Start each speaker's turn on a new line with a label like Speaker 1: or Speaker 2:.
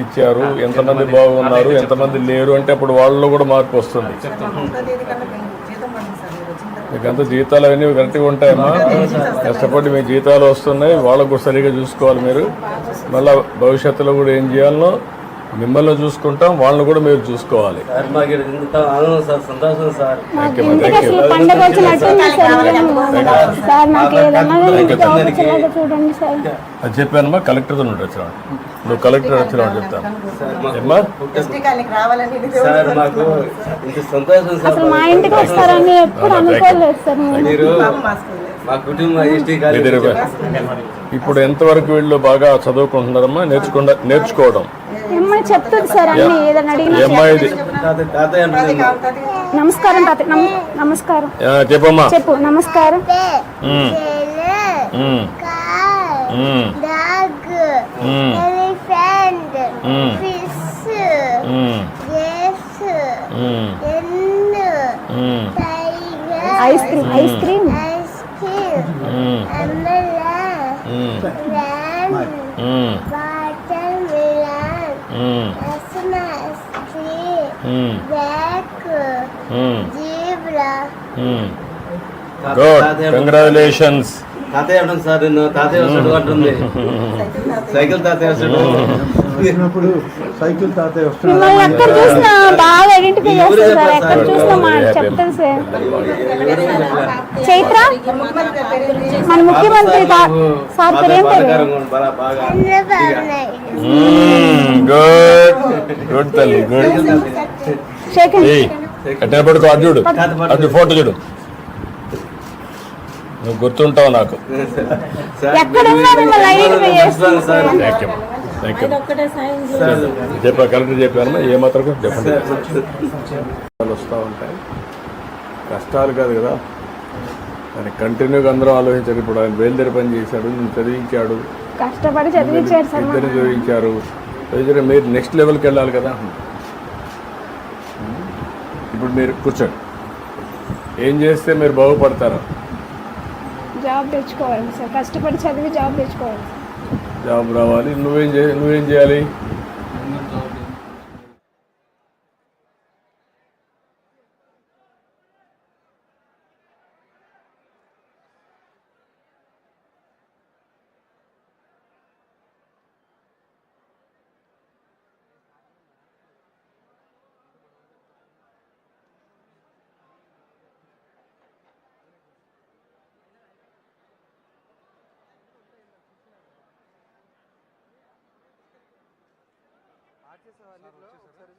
Speaker 1: ఇచ్చారు, ఎంతమంది బాగున్నారు, ఎంతమంది లేరు అంటే అప్పుడు వాళ్ళలో కూడా మార్పు వస్తుంది. మీకంతా జీతాలు అవన్నీ కరెక్ట్గా ఉంటాయమ్మా. కష్టపడి మీ జీతాలు వస్తున్నాయి, వాళ్ళకు కూడా సరిగ్గా చూసుకోవాలి మీరు. మళ్ళీ భవిష్యత్తులో కూడా ఏం చేయాలనో మిమ్మల్ని చూసుకుంటాం, వాళ్ళని కూడా మీరు చూసుకోవాలి. అది చెప్పానమ్మా, కలెక్టర్ వచ్చినా నువ్వు కలెక్టర్ వచ్చినా చెప్తాను. ఇప్పుడు ఎంతవరకు వీళ్ళు బాగా చదువుకుంటున్నారమ్మా? నేర్చుకోవడం
Speaker 2: చెప్తుంది సార్ అన్ని ఏదైనా నమస్కారం నమస్కారం
Speaker 1: చెప్పమ్మా.
Speaker 2: చెప్పు. నమస్కారం. Ice cream ice cream
Speaker 1: congratulations.
Speaker 3: తాతయ్య అంటుంది సార్, నిన్ను తాతయ్య వస్తాడు అంటుంది. సైకిల్ తాతయ్య వస్తాడు. సైకిల్ తాతయ్య వస్తాడు.
Speaker 2: ఎక్కడ చూసినా బాగా ఐడెంటిఫై చేస్తారు సార్. ఎక్కడ చూసినా చెప్తాను సార్. చైత్ర మన ముఖ్యమంత్రి సార్ పేరు ఏం పేరు?
Speaker 1: గుడ్ తల్లి, గుడ్. పడుకో, అర్జుడు అర్జుడు ఫోటో చూడు, నువ్వు గుర్తుంటావు నాకు. చెప్పా, కలెక్టర్ చెప్పాను ఏమాత్రం చెప్పండి. వస్తూ ఉంటాయి, కష్టాలు కాదు కదా, దాన్ని కంటిన్యూగా అందరూ ఆలోచించారు. ఇప్పుడు ఆయన బయలుదేరి పని చేశాడు, నేను చదివించాడు,
Speaker 2: కష్టపడి చదివించారు,
Speaker 1: ఇద్దరిని చదివించారు. మీరు నెక్స్ట్ లెవెల్కి వెళ్ళాలి కదా. ఇప్పుడు మీరు కూర్చోండి, ఏం చేస్తే మీరు బాగుపడతారు?
Speaker 2: జాబ్ తెచ్చుకోవాలి సార్, కష్టపడి చదివి జాబ్ తెచ్చుకోవాలి.
Speaker 1: జాబ్ రావాలి. నువ్వేం చేయాలి?
Speaker 4: ఒకసారి